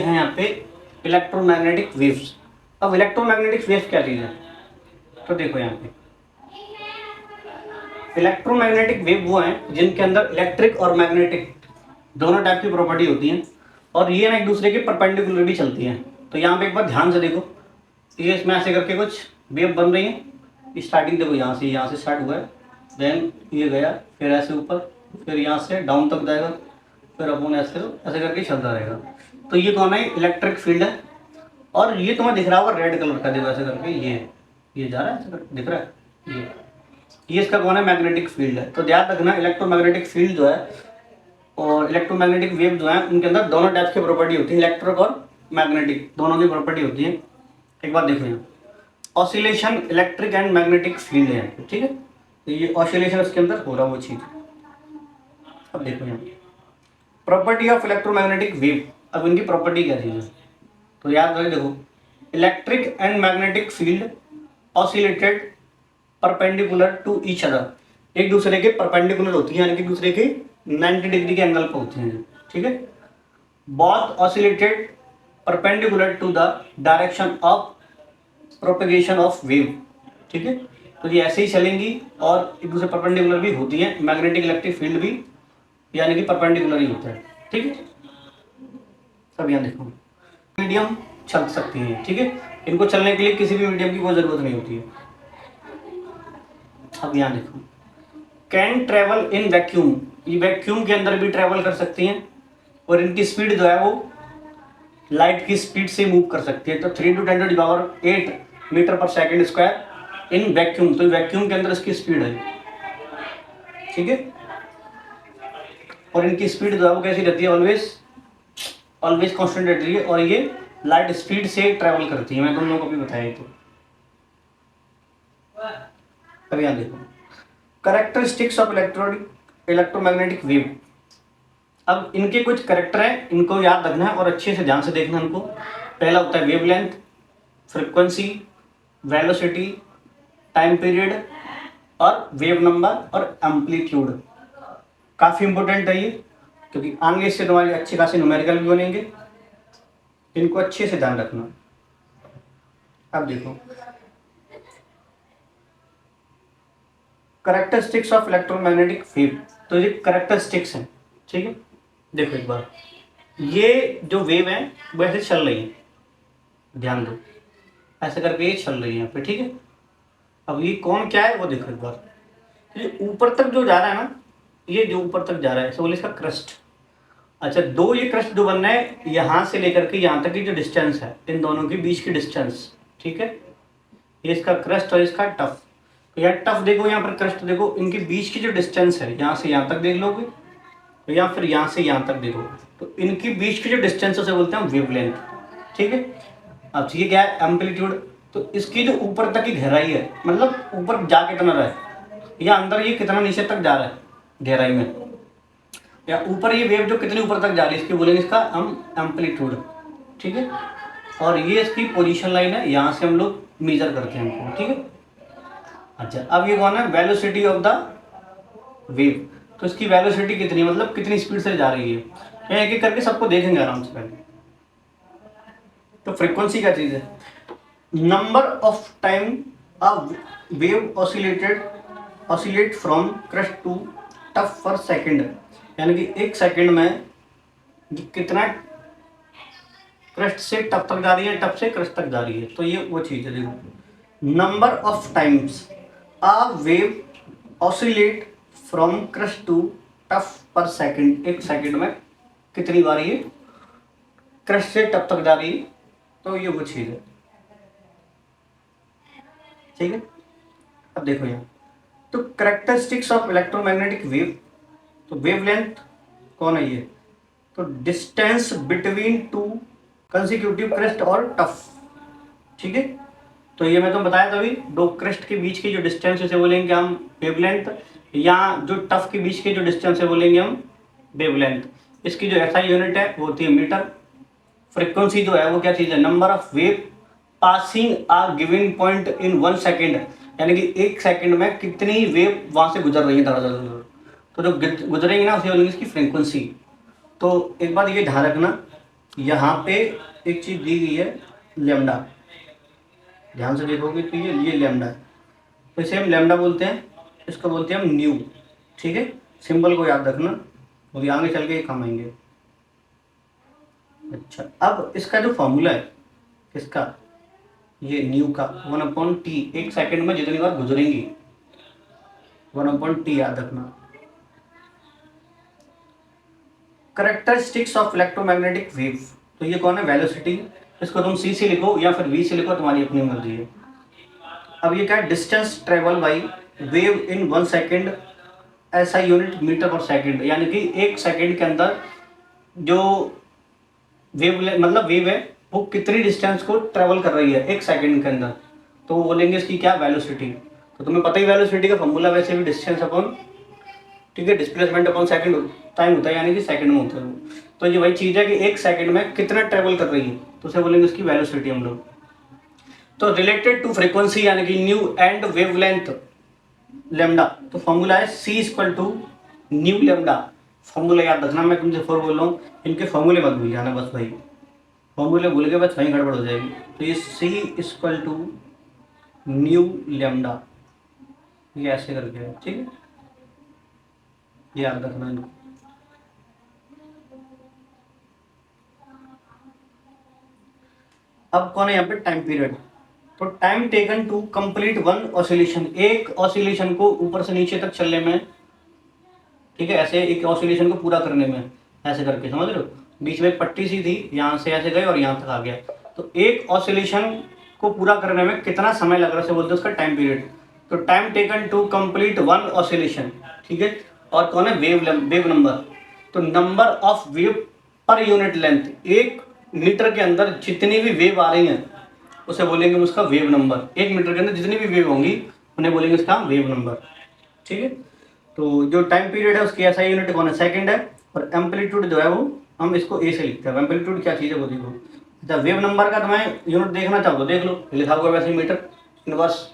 हैं यहाँ पे इलेक्ट्रोमैग्नेटिक वेव्स। अब इलेक्ट्रोमैग्नेटिक वेव्स क्या चीज़ है, तो देखो यहाँ पे इलेक्ट्रोमैग्नेटिक वेव वो हैं जिनके अंदर इलेक्ट्रिक और मैग्नेटिक दोनों टाइप की प्रॉपर्टी होती हैं और ये ना एक दूसरे के परपेंडिकुलर भी चलती हैं। तो यहाँ पे एक बार ध्यान से देखो, ये इसमें ऐसे करके कुछ वेव बन रही है। स्टार्टिंग देखो यहाँ से स्टार्ट हुआ है, देन ये गया, फिर ऐसे ऊपर, फिर यहाँ से डाउन तक जाएगा, फिर अपन ऐसे करके चलता रहेगा। तो ये कौन है, इलेक्ट्रिक फील्ड है। और ये तुम्हें दिख रहा होगा रेड कलर का, देखो ऐसे करके ये जा रहा है, ऐसे करके दिख रहा है, ये इसका कौन है, मैग्नेटिक फील्ड है। तो ध्यान रखना इलेक्ट्रोमैग्नेटिक फील्ड जो है और इलेक्ट्रोमैग्नेटिक वेव जो है उनके अंदर दोनों टाइप्स की प्रॉपर्टी होती है, इलेक्ट्रिक और मैग्नेटिक दोनों की प्रॉपर्टी होती है। एक बार देखो यहाँ oscillation electric and magnetic field है, ठीक है। तो ये ऑसिलेशन इसके अंदर हो रहा वो चीज। अब देखो यहाँ प्रॉपर्टी ऑफ इलेक्ट्रोमैग्नेटिक वेव, अब इनकी प्रॉपर्टी क्या चीज है, तो याद रखें, देखो electric and magnetic field oscillated perpendicular to each other, एक दूसरे के परपेंडिकुलर होती है, यानी कि दूसरे के 90 डिग्री के एंगल पर होती हैं, ठीक है। Both oscillated perpendicular to the direction of propagation of wave, ठीक है। तो ये ऐसे ही चलेंगी और एक दूसरे परपेंडिकुलर भी होती है, मैग्नेटिक इलेक्ट्रिक फील्ड भी यानी कि परपेंडिकुलर ही होता है, ठीक है। सब यहाँ देखो मीडियम चल सकती है, ठीक है। इनको चलने के लिए किसी भी मीडियम की कोई जरूरत नहीं होती है। अब यहाँ देखो कैन ट्रेवल इन वैक्यूम, ये वैक्यूम के अंदर भी ट्रेवल कर सकती हैं और इनकी स्पीड जो है वो लाइट की स्पीड से मूव कर सकती है। तो 3 × 10⁸ मीटर पर सेकंड स्क्वायर इन वैक्यूम, तो वैक्यूम के अंदर इसकी स्पीड है, ठीक है। और इनकी स्पीड जो है वो कैसी रहती है, ऑलवेज कांस्टेंट रहती है और ये लाइट स्पीड से ट्रेवल करती है। मैं तुम लोगों को भी बताया। तो अब यहाँ देखो कैरेक्टरिस्टिक्स ऑफ इलेक्ट्रोमैग्नेटिक वेव। अब इनके कुछ कैरेक्टर हैं, इनको याद रखना है और अच्छे से ध्यान से देखना इनको। पहला होता है wavelength, frequency, velocity, time period और वेव नंबर और एम्पलीट्यूड। काफ़ी इंपॉर्टेंट है ये, क्योंकि आगे इससे तुम्हारी अच्छी खासी न्यूमेरिकल भी बनेंगे, इनको अच्छे से ध्यान रखना। अब देखो कैरेक्टरिस्टिक्स ऑफ इलेक्ट्रोमैग्नेटिक वेव, तो ये कैरेक्टरिस्टिक्स हैं, ठीक है। देखो एक बार ये जो वेव है वो ऐसे चल रही है, ध्यान दो ऐसे करके ये चल रही है यहाँ पे, ठीक है। अब ये कौन क्या है वो देखो एक बार, ये ऊपर तक जो जा रहा है ना, ये जो ऊपर तक जा रहा है बोले इसका क्रस्ट। अच्छा, दो ये क्रस्ट जो बन रहा है यहाँ से लेकर के यहाँ तक की जो डिस्टेंस है, इन दोनों के बीच की डिस्टेंस, ठीक है। ये इसका क्रस्ट और इसका टफ। तो यार टफ देखो, यहाँ पर क्रस्ट देखो, इनके बीच की जो डिस्टेंस है यहाँ से यहाँ तक देख लोगे, तो या फिर यहाँ से यहाँ तक देखो, तो इनकी बीच की जो डिस्टेंस उसे बोलते हैं वेवलेंथ, ठीक है। अब ये क्या है, एम्पलीट्यूड। तो इसकी जो ऊपर तक की गहराई है, मतलब ऊपर जा कितना रहा है या अंदर ये कितना नीचे तक जा रहा है गहराई में, या ऊपर ये वेव जो कितनी ऊपर तक जा रही है, इसकी बोलेंगे इसका हम एम्पलीट्यूड, ठीक है। और ये इसकी पोजीशन लाइन है, यहाँ से हम लोग मेजर करते हैं इनको, ठीक है। अच्छा, अब ये कौन है, वेलोसिटी ऑफ द वेव। तो इसकी वेलोसिटी कितनी, मतलब कितनी स्पीड से जा रही है, मैं एक एक करके सबको देखेंगे आराम से पहले। तो फ्रीक्वेंसी क्या चीज है, number of time a wave oscillate from crest to trough per second, यानी कि एक सेकंड में कितना क्रस्ट से टफ तक जा रही है, टफ से क्रस्ट तक जा रही है। तो ये वो चीज है, देखो number of times a wave oscillate from crest to trough per second, एक सेकंड में कितनी बार ये क्रस्ट से टफ तक जा रही है। तो ये वो चीज है, ठीक है। अब देखो यहाँ तो कैरेक्टरिस्टिक्स ऑफ इलेक्ट्रोमैग्नेटिक वेव, तो वेवलेंथ कौन है ये, तो distance between two consecutive crust और टफ, ठीक है। तो ये मैं तो बताया तभी, दो क्रस्ट के बीच की जो डिस्टेंस उसे बोलेंगे हम वेवलेंथ, या जो टफ के बीच की जो डिस्टेंस है बोलेंगे हम वेवलेंथ। इसकी जो एसआई यूनिट है वो होती है मीटर। फ्रीक्वेंसी जो है वो क्या चीज़ है, number of wave passing a given point in 1 second, यानी कि एक सेकंड में कितनी वेव वहां से गुजर रही है दरअसल, तो जो गुजरेंगी ना उसे बोलेंगे इसकी फ्रीक्वेंसी। तो एक बात ये ध्यान रखना, यहाँ पे एक चीज दी गई है लेमडा, ध्यान से देखोगे तो ये लेमडा है, तो इसे हम लेमडा बोलते हैं, इसको बोलते हैं हम न्यू। ठीक है, सिंबल को याद रखना और आगे चल के ये काम आएंगे। अच्छा, अब इसका जो फॉर्मूला है इसका, ये न्यू का 1/t, एक सेकंड में जितनी बार गुजरेंगी 1/t याद रखना। करेक्टरिस्टिक्स ऑफ इलेक्ट्रोमैग्नेटिक वेव, तो ये कौन है, वेलोसिटी। इसको तुम c से लिखो या फिर v से लिखो, तुम्हारी अपनी मर्जी है। अब ये क्या है, distance travel by wave in 1 second, ऐसा यूनिट मीटर पर सेकेंड, यानी कि 1 सेकेंड के अंदर जो वेव मतलब वेव है वो कितनी डिस्टेंस को ट्रेवल कर रही है 1 सेकेंड के अंदर, तो वो बोलेंगे इसकी क्या, वेलोसिटी। तो तुम्हें पता ही वेलोसिटी का फॉर्मूला वैसे भी डिस्टेंस अपॉन, ठीक है, डिस्प्लेसमेंट अपॉन सेकंड टाइम होता है, यानी कि सेकंड में होता है वो। तो ये वही चीज़ है कि 1 सेकंड में कितना ट्रेवल कर रही है, तो उसे बोलेंगे उसकी वेलोसिटी हम लोग। तो रिलेटेड टू फ्रीक्वेंसी यानी कि न्यू एंड वेवलेंथ लेमडा, तो फॉर्मूला है c equal to nu lambda. Formula याद रखना, मैं तुमसे फोर बोल रहा हूँ, इनके फॉर्मूले मत भूल जाना बस भाई, फॉर्मूले भूल के बस वहीं गड़बड़ हो जाएगी। तो ये c equal to nu lambda, ये ऐसे करके है, ठीक है, ये याद रखना इनको। अब कौन है यहाँ पे, टाइम पीरियड। तो time taken to complete one oscillation, एक ऑसिलेशन को ऊपर से नीचे तक चलने में, ठीक है, ऐसे एक ऑसिलेशन को पूरा करने में, ऐसे करके समझ रहे हो, बीच में एक पट्टी सी थी, यहाँ से ऐसे गए और यहाँ तक आ गया, तो एक ऑसिलेशन को पूरा करने में कितना समय लग रहा है बोलते हैं उसका टाइम पीरियड। तो time taken to complete one oscillation, ठीक है, और कौन है, वेव नंबर। तो number of wave per unit length, 1 metre के अंदर जितनी भी वेव आ रही हैं उसे बोलेंगे उसका वेव नंबर। 1 मीटर के अंदर जितनी भी वेव होंगी उन्हें बोलेंगे उसका वेव नंबर, ठीक है। तो जो टाइम पीरियड है उसकी ऐसा यूनिट कौन है, सेकंड है, और एम्पलीट्यूड जो है वो हम इसको ए से लिखते हैं। एम्पलीट्यूड क्या चीज़ है वो देखो। अच्छा, वेव नंबर का तुम्हें यूनिट देखना चाहो तो देख लो, लिखा हुआ वैसे मीटर इनवर्स।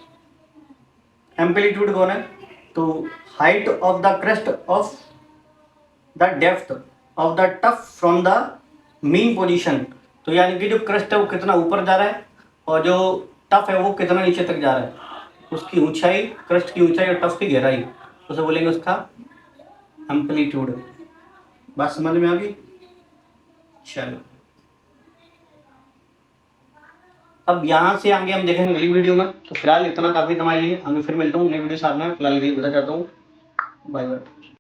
एम्पलीट्यूड कौन है, तो height of the crest of the depth of the tough from the mean position, तो यानी कि जो क्रस्ट है वो कितना ऊपर जा रहा है और जो टफ है वो कितना नीचे तक जा रहा है, उसकी ऊंचाई, क्रस्ट की ऊंचाई और टफ की गहराई, उसे बोलेंगे उसका एम्पलीट्यूड। बात समझ में आ गई। चलो, अब यहाँ से आगे हम देखेंगे नई वीडियो में, तो फिलहाल इतना काफी तुम्हारे लिए, आगे फिर मिलता हूँ नई वीडियो साथ में। फिलहाल यही बताना चाहता हूँ, बाय बाय।